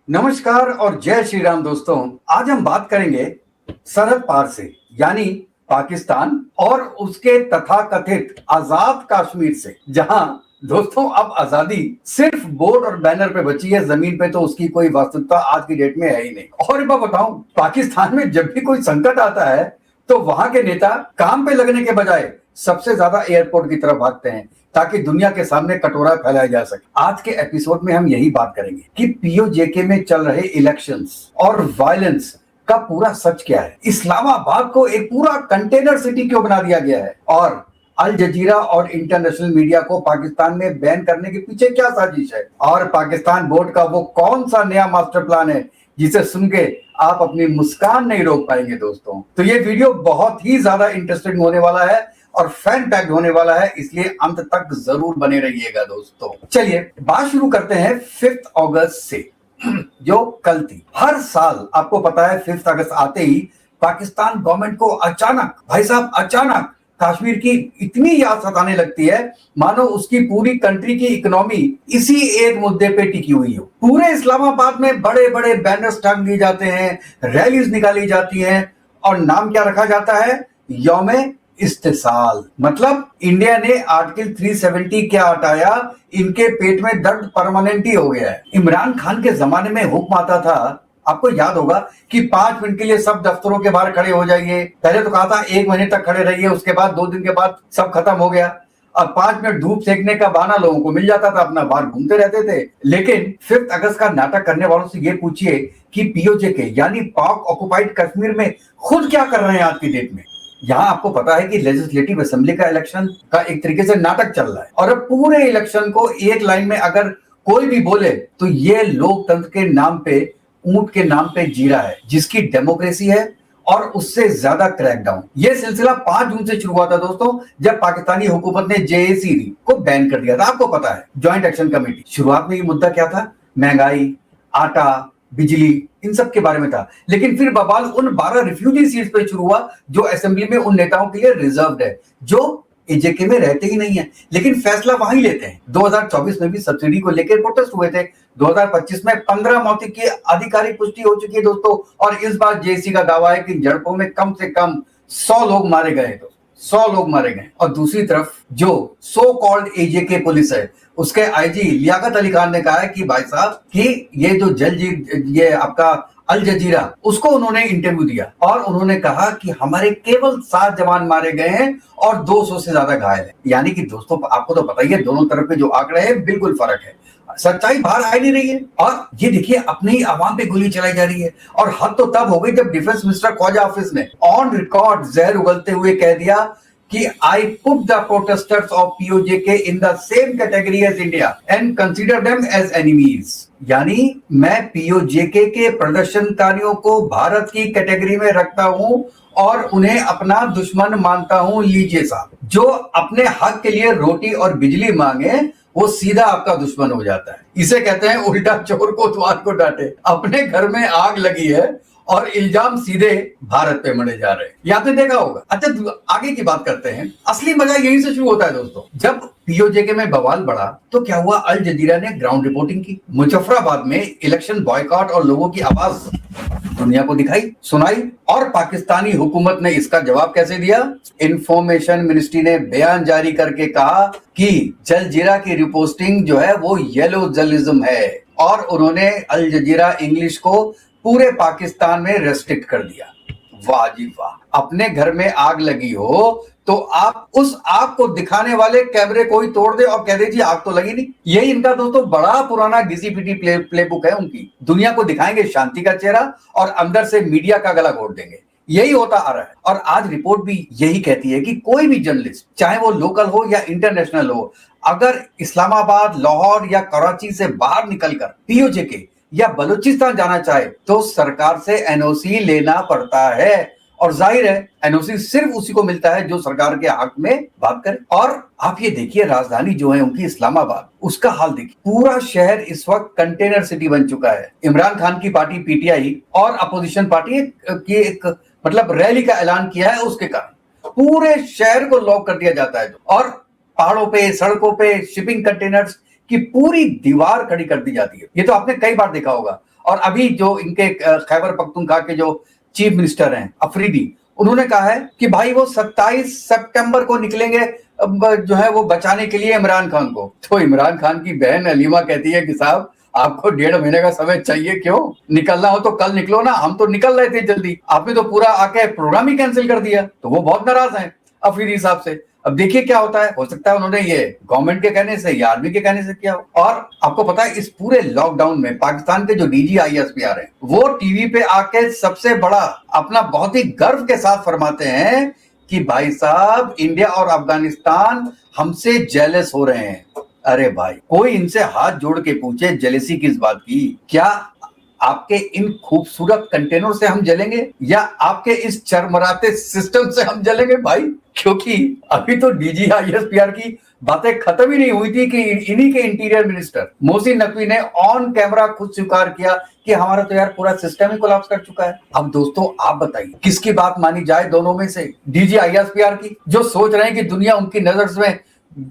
नमस्कार और जय श्री राम दोस्तों। आज हम बात करेंगे सरहद पार से यानी पाकिस्तान और उसके तथाकथित आजाद कश्मीर से, जहां दोस्तों अब आजादी सिर्फ बोर्ड और बैनर पे बची है, जमीन पे तो उसकी कोई वास्तविकता आज की डेट में है ही नहीं। और मैं बताऊं, पाकिस्तान में जब भी कोई संकट आता है तो वहां के नेता काम पे लगने के बजाय सबसे ज्यादा एयरपोर्ट की तरफ भागते हैं ताकि दुनिया के सामने कटोरा फैलाया जा सके। आज के एपिसोड में हम यही बात करेंगे कि पीओजेके में चल रहे इलेक्शंस और वायलेंस का पूरा सच क्या है, इस्लामाबाद को एक पूरा कंटेनर सिटी क्यों बना दिया गया है, और अल जजीरा और इंटरनेशनल मीडिया को पाकिस्तान में बैन करने के पीछे क्या साजिश है, और पाकिस्तान बोर्ड का वो कौन सा नया मास्टर प्लान है जिसे सुन के आप अपनी मुस्कान नहीं रोक पाएंगे। दोस्तों, तो ये वीडियो बहुत ही ज्यादा इंटरेस्टिंग होने वाला है और फैन पैक्ड होने वाला है, इसलिए अंत तक जरूर बने रहिएगा। दोस्तों चलिए बात शुरू करते हैं 5 अगस्त से, जो कल थी। हर साल आपको पता है 5 अगस्त आते ही पाकिस्तान गवर्नमेंट को अचानक, भाई साहब अचानक, कश्मीर की इतनी याद सताने लगती है मानो उसकी पूरी कंट्री की इकोनॉमी इसी एक मुद्दे पे टिकी हुई हो। पूरे इस्लामाबाद में बड़े बड़े बैनर्स टांग दिए जाते हैं, रैलीज निकाली जाती हैं और नाम क्या रखा जाता है, यौमे इस्तिसाल। मतलब इंडिया ने आर्टिकल 370 क्या हटाया, इनके पेट में दर्द परमानेंट ही हो गया है। इमरान खान के जमाने में हुक्म आता था, आपको याद होगा, कि 5 मिनट के लिए सब दफ्तरों के बाहर खड़े हो जाइए। पहले तो कहा था 1 महीने तक खड़े रहिए, उसके बाद 2 दिन के बाद सब खत्म हो गया। अब 5 मिनट धूप सेकने का बहाना लोगों को मिल जाता था, अपना बाहर घूमते रहते थे। लेकिन 5 अगस्त का नाटक करने वालों से ये पूछिए कि पीओजेके यानी पाक ऑक्युपाइड कश्मीर में खुद क्या कर रहे हैं आज की डेट में। यहाँ आपको पता है कि लेजिस्लेटिव असेंबली का इलेक्शन का एक तरीके से नाटक चल रहा है, और अब पूरे इलेक्शन को एक लाइन में अगर कोई भी बोले तो ये लोकतंत्र के नाम पे, ऊंट के नाम पे जी रहा है, जिसकी डेमोक्रेसी है और उससे ज्यादा क्रैकडाउन। ये सिलसिला 5 जून से शुरू हुआ था दोस्तों, जब पाकिस्तानी हुकूमत ने जेएसी को बैन कर दिया था। आपको पता है, ज्वाइंट एक्शन कमेटी। शुरुआत में ये मुद्दा क्या था, महंगाई, आटा, बिजली, इन सब के बारे में था। लेकिन फिर बवाल उन 12 रिफ्यूजी सीट्स पे शुरू हुआ जो असेंबली में उन नेताओं के लिए रिजर्व्ड है, जो एजेके में रहते ही नहीं है, लेकिन फैसला वहीं लेते हैं। 2024 में भी सब्सिडी को लेकर प्रोटेस्ट हुए थे। 2025 में 15 मौत की आधिकारिक पुष्टि हो चुकी है दोस्तों, और इस बार जेसी का दावा है कि झड़पों में कम से कम 100 लोग मारे गए। 100 लोग मारे गए। और दूसरी तरफ जो सो कॉल्ड एजेके पुलिस है, उसके आईजी लियाकत अली खान ने कहा है कि भाई साहब कि ये जो ये आपका अल जजीरा, उसको उन्होंने इंटरव्यू दिया और उन्होंने कहा कि हमारे केवल 7 जवान मारे गए हैं और 200 से ज्यादा घायल है। यानी कि दोस्तों आपको तो पता ही है, दोनों तरफ के जो आंकड़े हैं बिल्कुल फर्क है, सच्चाई बाहर आ नहीं रही है। और ये देखिए, अपने ही आवाम पे गोली चलाई जा रही है। और हद तो तब हो गई जब डिफेंस मिनिस्टर ख्वाजा हाफिज ने ऑन रिकॉर्ड जहर उगलते हुए कह दिया कि I put the protesters of POJK in the same category as India and consider them as enemies। यानी मैं पीओजेके के प्रदर्शनकारियों को भारत की कैटेगरी में रखता हूं और उन्हें अपना दुश्मन मानता हूं। लीजिए साहब, जो अपने हक के लिए रोटी और बिजली मांगे वो सीधा आपका दुश्मन हो जाता है। इसे कहते हैं उल्टा चोर को द्वार को डांटे। अपने घर में आग लगी है और इल्जाम सीधे भारत पे मढ़े जा रहे हैं, ये आपने देखा होगा। अच्छा, आगे की बात करते हैं। असली मजा यहीं से शुरू होता है दोस्तों। जब पीओजेके में बवाल बढ़ा तो क्या हुआ, अल जजीरा ने ग्राउंड रिपोर्टिंग की, मुजफ्फराबाद में इलेक्शन बॉयकॉट और लोगों की आवाज दुनिया को दिखाई, सुनाई। और पाकिस्तानी हुकूमत ने इसका जवाब कैसे दिया, इंफॉर्मेशन मिनिस्ट्री ने बयान जारी करके कहा कि जलजीरा की रिपोस्टिंग जो है वो येलो जर्नलिज्म है, और उन्होंने अल जजीरा इंग्लिश को पूरे पाकिस्तान में रेस्ट्रिक्ट कर दिया। वाह जी वाह, अपने घर में आग लगी हो तो आप उस आग को दिखाने वाले कैमरे को ही तोड़ दे और कह दे जी आग तो लगी नहीं। यही इनका दोस्तों बड़ा पुराना घिसी पिटी प्लेबुक है उनकी। दुनिया को दिखाएंगे शांति का चेहरा और अंदर से मीडिया का गला घोट देंगे। यही होता आ रहा है। और आज रिपोर्ट भी यही कहती है कि कोई भी जर्नलिस्ट, चाहे वो लोकल हो या इंटरनेशनल हो, अगर इस्लामाबाद, लाहौर या कराची से बाहर निकलकर पीओजेके या बलूचिस्तान जाना चाहे तो सरकार से एनओसी लेना पड़ता है। और जाहिर है एनओसी सिर्फ उसी को मिलता है जो सरकार के हक में बात करे। और आप ये देखिए, राजधानी जो है उनकी इस्लामाबाद, उसका हाल देखिए। पूरा शहर इस वक्त कंटेनर सिटी बन चुका है। इमरान खान की पार्टी पीटीआई और अपोजिशन पार्टी की एक मतलब रैली का ऐलान किया है, उसके कारण पूरे शहर को लॉक कर दिया जाता है। और पहाड़ों पे, सड़कों पे शिपिंग कंटेनर्स की पूरी दीवार खड़ी कर दी जाती है। ये तो आपने कई बार देखा होगा। और अभी जो इनके खैबर पख्तूनख्वा के जो चीफ मिनिस्टर हैं अफरीदी, उन्होंने कहा है कि भाई वो 27 सितंबर को निकलेंगे जो है वो बचाने के लिए इमरान खान को। तो इमरान खान की बहन अलीमा कहती है कि साहब आपको 1.5 महीने का समय चाहिए, क्यों? निकलना हो तो कल निकलो ना, हम तो निकल रहे थे जल्दी, आपने तो पूरा आके प्रोग्राम ही कैंसिल कर दिया। तो वो बहुत नाराज हैं अफरीदी साहब से। अब देखिए क्या होता है, हो सकता है उन्होंने ये गवर्नमेंट के कहने से या आर्मी के कहने से किया। और आपको पता है इस पूरे लॉकडाउन में पाकिस्तान के जो डीजी ISPR हैं वो टीवी पे आके सबसे बड़ा अपना बहुत ही गर्व के साथ फरमाते हैं कि भाई साहब इंडिया और अफगानिस्तान हमसे जेलस हो रहे हैं। अरे भाई कोई इनसे हाथ जोड़ के पूछे जेलेसी किस बात की? क्या आपके इन खूबसूरत कंटेनर से हम जलेंगे या आपके इस चरमराते सिस्टम से हम जलेंगे भाई? क्योंकि अभी तो डीजी ISPR की बातें खत्म ही नहीं हुई थी कि इन्हीं के इंटीरियर मिनिस्टर मोहसिन नकवी ने ऑन कैमरा खुद स्वीकार किया कि हमारा तो यार पूरा सिस्टम ही कोलैप्स कर चुका है। अब दोस्तों आप बताइए किसकी बात मानी जाए दोनों में से? डीजी ISPR की, जो सोच रहे हैं कि दुनिया उनकी नजर में,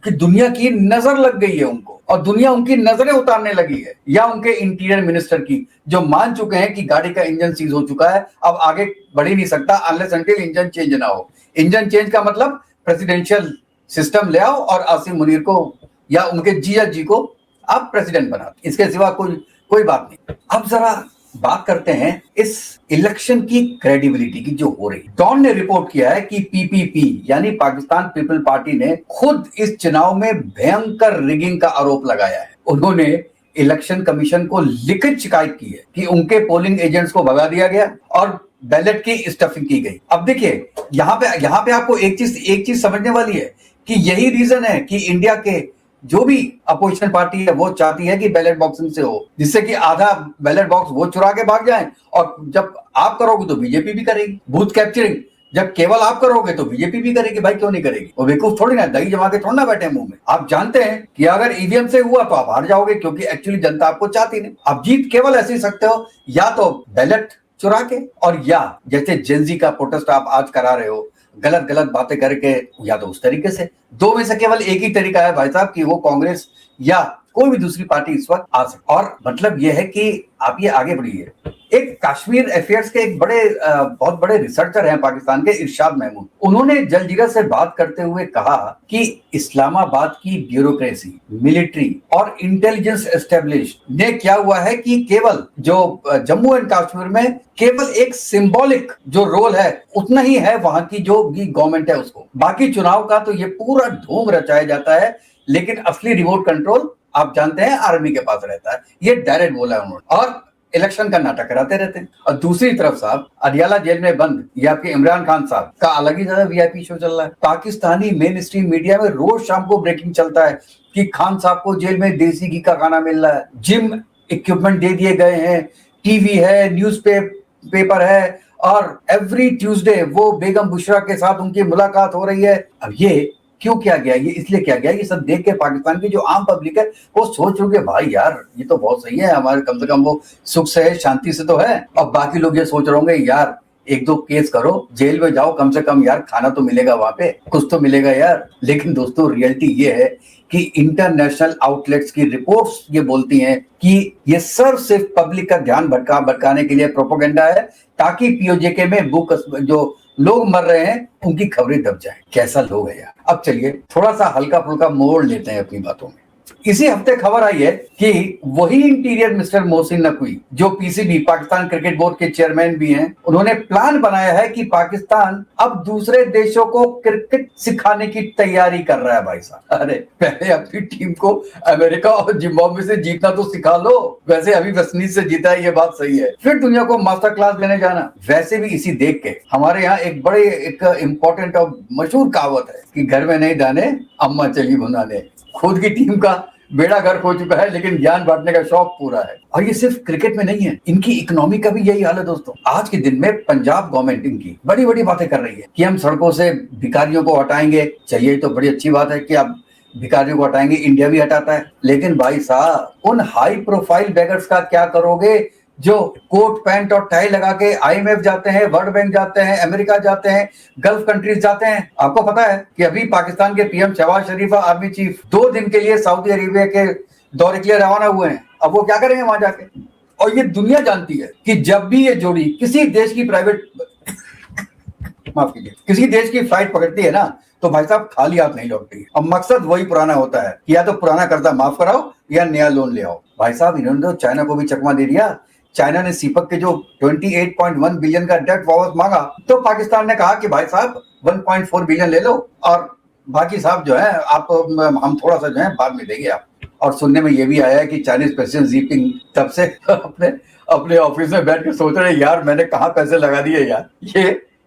कि दुनिया की नजर लग गई है उनको और दुनिया उनकी नजरें उतारने लगी है, या उनके इंटीरियर मिनिस्टर की जो मान चुके हैं कि गाड़ी का इंजन सीज हो चुका है, अब आगे बढ़ ही नहीं सकता अनलेस अंटिल इंजन चेंज ना हो। इंजन चेंज का मतलब प्रेसिडेंशियल सिस्टम ले आओ और आसिम मुनीर को या उनके जी को आप प्रेसिडेंट बना, इसके सिवा कोई बात नहीं। अब जरा बात करते हैं इस इलेक्शन की क्रेडिबिलिटी की जो हो रही। डॉन ने रिपोर्ट किया है कि PPP यानी पाकिस्तान पीपल पार्टी ने खुद इस चुनाव में भयंकर रिगिंग का आरोप लगाया है। उन्होंने इलेक्शन कमीशन को लिखित शिकायत की है कि उनके पोलिंग एजेंट्स को भगा दिया गया और बैलेट की स्टफिंग की गई। अब देखिए यहाँ पे आपको एक चीज समझने वाली है कि यही रीजन है कि इंडिया के जो भी अपोजिशन पार्टी है वो चाहती है कि बैलेट बॉक्सिंग से हो, जिससे कि आधा बैलेट बॉक्स वो चुरा के भाग जाए, और जब आप करोगे तो बीजेपी भी करेगी। बूथ कैप्चरिंग जब केवल आप करोगे तो बीजेपी भी करेगी, भाई क्यों नहीं करेगी? वो बेवकूफ थोड़ी ना, दही जमा के थोड़ा ना बैठे मुंह में। आप जानते हैं कि अगर ईवीएम से हुआ तो आप हार जाओगे, क्योंकि एक्चुअली जनता आपको चाहती नहीं। आप जीत केवल ऐसे ही सकते हो, या तो बैलेट चुरा के, और या जैसे जेंजी का प्रोटेस्ट आप आज करा रहे हो गलत बातें करके, या तो उस तरीके से। दो में से केवल एक ही तरीका है भाई साहब कि वो कांग्रेस या कोई भी दूसरी पार्टी इस वक्त आ सकती। और मतलब यह है कि आप ये आगे बढ़िए। एक कश्मीर अफेयर्स के एक बहुत बड़े रिसर्चर हैं पाकिस्तान के, इरशाद महमूद, उन्होंने जलजीरा से बात करते हुए कहा कि इस्लामाबाद की ब्यूरोक्रेसी, मिलिट्री और इंटेलिजेंस एस्टेब्लिश ने क्या हुआ है कि केवल जो जम्मू एंड कश्मीर में केवल एक सिंबॉलिक जो रोल है उतना ही है वहां की जो भी गवर्नमेंट है उसको। बाकी चुनाव का तो ये पूरा ढोंग रचाया जाता है, लेकिन असली रिमोट कंट्रोल आप जानते हैं आर्मी के पास रहता है। ये डायरेक्ट बोला है उन्होंने, और इलेक्शन का नाटक कराते रहते हैं। और दूसरी तरफ साहब अडियाला जेल में बंद ये आपके इमरान खान साहब का अलग ही ज्यादा VIP शो चल रहा है। पाकिस्तानी मेन स्ट्रीम मीडिया में रोज शाम को ब्रेकिंग चलता है कि खान साहब को जेल में देसी घी का खाना मिल रहा है, जिम इक्विपमेंट दे दिए गए हैं, टीवी है, न्यूज पेपर है, और एवरी ट्यूसडे वो बेगम बुशरा के साथ उनकी मुलाकात हो रही है। अब ये क्यों किया गया? ये इसलिए किया गया, ये सब देख के पाकिस्तान की जो आम पब्लिक है वो सोच रही है भाई यार ये तो बहुत सही है, हमारे कम से कम वो सुख से है, शांति से तो है। और बाकी लोग ये सोच रहे होंगे यार 1-2 केस करो, जेल में जाओ, कम से कम यार खाना तो मिलेगा, वहां पे कुछ तो मिलेगा यार। लेकिन दोस्तों रियलिटी ये है कि इंटरनेशनल आउटलेट्स की रिपोर्ट्स ये बोलती हैं कि ये सिर्फ पब्लिक का ध्यान भटकाने के लिए प्रोपेगेंडा है, ताकि POJK में जो लोग मर रहे हैं उनकी खबरें दब जाए। कैसा लोग है यार। अब चलिए थोड़ा सा हल्का फुल्का मोड़ लेते हैं अपनी बातों में। इसी हफ्ते खबर आई है कि वही इंटीरियर मिनिस्टर मोहसिन नकवी, जो PCB पाकिस्तान क्रिकेट बोर्ड के चेयरमैन भी हैं, उन्होंने प्लान बनाया है कि पाकिस्तान अब दूसरे देशों को क्रिकेट सिखाने की तैयारी कर रहा है। भाई साहब अरे पहले अपनी टीम को अमेरिका और जिम्बाब्वे से जीतना तो सिखा लो, वैसे अभी वेस्टइंडीज से जीता है ये बात सही है, फिर दुनिया को मास्टर क्लास देने जाना। वैसे भी इसी देख के हमारे यहाँ एक इम्पोर्टेंट और मशहूर कहावत है कि घर में नहीं दाने अम्मा चली भुनाने। खुद की टीम का बेड़ा गर्क हो चुका है, लेकिन ज्ञान बांटने का शौक पूरा है। और ये सिर्फ क्रिकेट में नहीं है, इनकी इकोनॉमी का भी यही हाल है दोस्तों। आज के दिन में पंजाब गवर्नमेंट इनकी बड़ी बड़ी बातें कर रही है कि हम सड़कों से भिखारियों को हटाएंगे। चलिए तो बड़ी अच्छी बात है कि आप भिखारियों को हटाएंगे, इंडिया भी हटाता है, लेकिन भाई साहब उन हाई प्रोफाइल बेगर्स का क्या करोगे जो कोट पैंट और टाई लगा के IMF जाते हैं, वर्ल्ड बैंक जाते हैं, अमेरिका जाते हैं, गल्फ कंट्रीज जाते हैं। आपको पता है कि अभी पाकिस्तान के PM शहबाज शरीफ आर्मी चीफ 2 दिन के लिए सऊदी अरेबिया के दौरे के लिए रवाना हुए हैं। अब वो क्या करेंगे वहां जाके? और ये दुनिया जानती है कि जब भी ये जोड़ी किसी देश की प्राइवेट माफ कीजिए किसी देश की फ्लाइट पकड़ती है ना, तो भाई साहब खाली हाथ नहीं लौटती है। अब मकसद वही पुराना होता है, या तो पुराना कर्जा माफ कराओ या नया लोन ले आओ। भाई साहब इन्होंने तो चाइना को भी चकमा दे दिया। चाइना ने सीपक के जो 28.1 बिलियन का डेट वापस मांगा, तो पाकिस्तान ने कहा कि भाई साहब 1.4 बिलियन ले लो और बाकी साहब जो है आप हम थोड़ा सा जो है बाद में देंगे आप। और सुनने में ये भी आया है कि चाइनीज प्रेसिडेंट जी पिंग तब से अपने अपने ऑफिस में बैठ के सोच रहे यार मैंने कहाँ पैसे लगा दिए यार,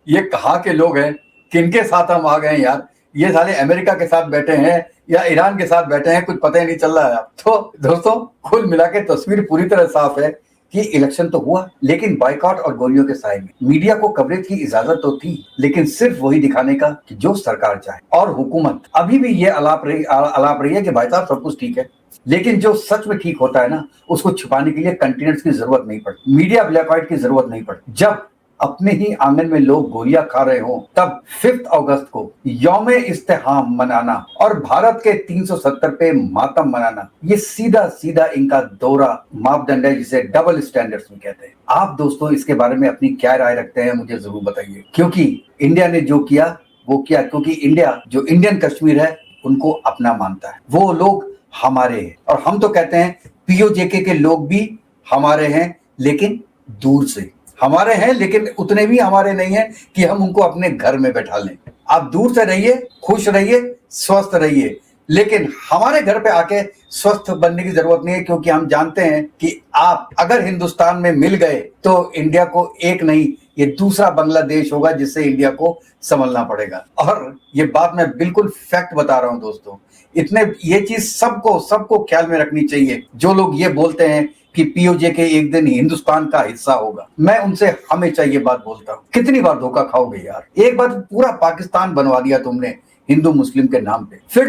ये कहाँ के लोग हैं, किनके साथ हम आ गए हैं यार, ये साले अमेरिका के साथ बैठे हैं या ईरान के साथ बैठे हैं, कुछ पता ही नहीं चल रहा है। तो दोस्तों कुल मिला के तस्वीर पूरी तरह साफ है कि इलेक्शन तो हुआ, लेकिन बाइकॉट और गोलियों के साए में मीडिया को कवरेज की इजाजत तो थी, लेकिन सिर्फ वही दिखाने का कि जो सरकार चाहे। और हुकूमत अभी भी ये अलाप रही है कि भाई साहब सब कुछ ठीक है, लेकिन जो सच में ठीक होता है ना, उसको छुपाने के लिए कंटेनर्स की जरूरत नहीं पड़ती, मीडिया ब्लैकआउट की जरूरत नहीं पड़ती। जब अपने ही आंगन में लोग गोलियां खा रहे हो, तब 5 अगस्त को यौम इस्तेहाम मनाना और भारत के 370 पे मातम मनाना, ये सीधा सीधा इनका दोहरा मापदंड है, जिसे डबल स्टैंडर्ड्स में कहते हैं। आप दोस्तों इसके बारे में अपनी क्या राय रखते हैं, मुझे जरूर बताइए। क्योंकि इंडिया ने जो किया वो किया, क्योंकि इंडिया जो इंडियन कश्मीर है उनको अपना मानता है, वो लोग हमारे हैं। और हम तो कहते हैं पीओजेके के लोग भी हमारे हैं, लेकिन दूर से हमारे हैं, लेकिन उतने भी हमारे नहीं हैं कि हम उनको अपने घर में बैठा लें। आप दूर से रहिए, खुश रहिए, स्वस्थ रहिए, लेकिन हमारे घर पे आके स्वस्थ बनने की जरूरत नहीं है, क्योंकि हम जानते हैं कि आप अगर हिंदुस्तान में मिल गए तो इंडिया को एक नहीं, ये दूसरा बांग्लादेश होगा जिससे इंडिया को संभलना पड़ेगा। और ये बात मैं बिल्कुल फैक्ट बता रहा हूं दोस्तों, इतने ये चीज सबको ख्याल में रखनी चाहिए। जो लोग ये बोलते हैं कि पीओजेके एक दिन हिंदुस्तान का हिस्सा होगा, मैं उनसे हमेशा ये बात बोलता हूँ, कितनी बार धोखा खाओगे यार। एक बार पूरा पाकिस्तान बनवा दिया तुमने हिंदू मुस्लिम के नाम पे, फिर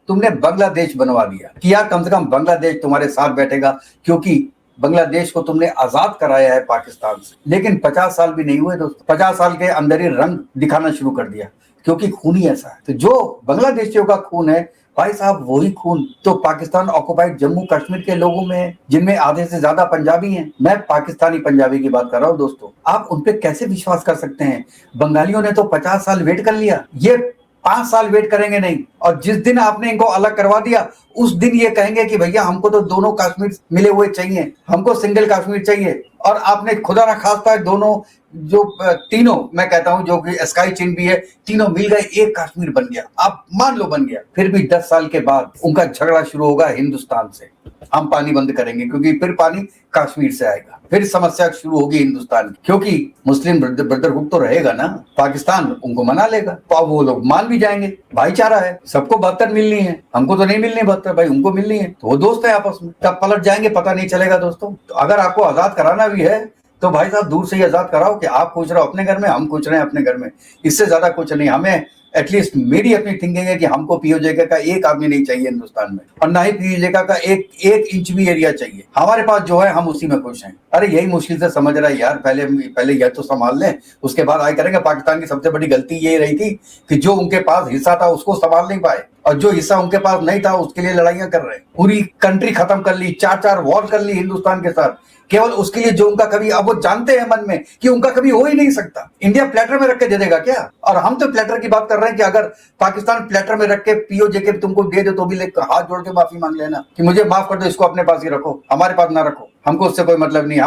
तुमने बांग्लादेश बनवा दिया कि यार कम से कम बांग्लादेश तुम्हारे साथ बैठेगा, क्योंकि बांग्लादेश को तुमने आजाद कराया है पाकिस्तान से। लेकिन 50 साल भी नहीं हुए दोस्तों, 50 साल के अंदर ही रंग दिखाना शुरू कर दिया, क्योंकि खून ही ऐसा है। तो जो बांग्लादेशियों का खून है भाई साहब, वही खून तो पाकिस्तान ऑक्युपाइड जम्मू कश्मीर के लोगों में है, जिनमें आधे से ज्यादा पंजाबी हैं। मैं पाकिस्तानी पंजाबी की बात कर रहा हूँ दोस्तों। आप उन पे कैसे विश्वास कर सकते हैं? बंगालियों ने तो 50 साल वेट कर लिया, ये 5 साल वेट करेंगे नहीं। और जिस दिन आपने इनको अलग करवा दिया, उस दिन ये कहेंगे कि भैया हमको तो दोनों कश्मीर मिले हुए चाहिए, हमको सिंगल कश्मीर चाहिए। और आपने खुदा ना खास्ता है दोनों जो तीनों, मैं कहता हूं जो कि स्काई चिन्ह भी है, तीनों मिल गए, एक कश्मीर बन गया। आप मान लो बन गया, फिर भी 10 साल के बाद उनका झगड़ा शुरू होगा हिंदुस्तान से। हम पानी बंद करेंगे क्योंकि फिर पानी कश्मीर से आएगा, फिर समस्या शुरू होगी हिंदुस्तान की, क्योंकि मुस्लिम ब्रदरहुड तो रहेगा ना, पाकिस्तान उनको मना लेगा, तो अब वो लोग मान भी जाएंगे। भाईचारा है, सबको 72 मिलनी है, हमको तो नहीं मिलनी 72 भाई, उनको मिलनी है, तो वो दोस्त है आपस में, तब पलट जाएंगे पता नहीं चलेगा दोस्तों। तो अगर आपको आजाद कराना भी है तो भाई साहब दूर से ही आजाद कराओ, कि आप पूछ रहे हो अपने घर में, हम पूछ रहे हैं अपने घर में, इससे ज्यादा कुछ नहीं। हमें एटलीस्ट मेरी अपनी थिंकिंग है कि हमको पीओजेके का एक आदमी नहीं चाहिए हिंदुस्तान में, और ना ही पीओजेके का एक इंच भी एरिया चाहिए। हमारे पास जो है हम उसी में खुश हैं। अरे यही मुश्किल से समझ रहा है यार, पहले यह तो संभाल लें, उसके बाद आए करेंगे। पाकिस्तान की सबसे बड़ी गलती ये रही थी कि जो उनके पास हिस्सा था उसको संभाल नहीं पाए, और जो हिस्सा उनके पास नहीं था उसके लिए लड़ाइयां कर रहे हैं। पूरी कंट्री खत्म कर ली, 4 वॉर कर ली हिंदुस्तान के साथ, केवल उसके लिए जो उनका कभी, अब वो जानते हैं मन में कि उनका कभी हो ही नहीं सकता। इंडिया प्लेटर में रख के दे देगा क्या? और हम तो प्लेटर की बात कर रहे हैं कि अगर पाकिस्तान प्लेटर में रख के पीओजेके तुमको दे दे तो भी हाथ जोड़ के माफी मांग लेना कि मुझे माफ कर दो, इसको अपने पास ही रखो, हमारे पास ना रखो, हमको उससे कोई मतलब नहीं।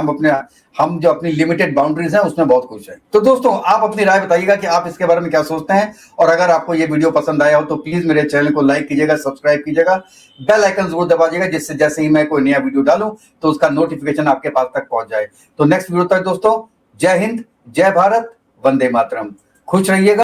हम जो अपनी लिमिटेड बाउंड्रीज हैं उसमें बहुत खुश है। तो दोस्तों आप अपनी राय बताइएगा कि आप इसके बारे में क्या सोचते हैं, और अगर आपको ये वीडियो पसंद आया हो तो प्लीज मेरे चैनल को लाइक कीजिएगा, सब्सक्राइब कीजिएगा, बेल आइकन जरूर दबाइएगा, जिससे जैसे ही मैं कोई नया वीडियो डालूं तो उसका नोटिफिकेशन आपके पास तक पहुंच जाए। तो नेक्स्ट वीडियो तक दोस्तों, जय हिंद, जय भारत, वंदे मातरम, खुश रहिएगा।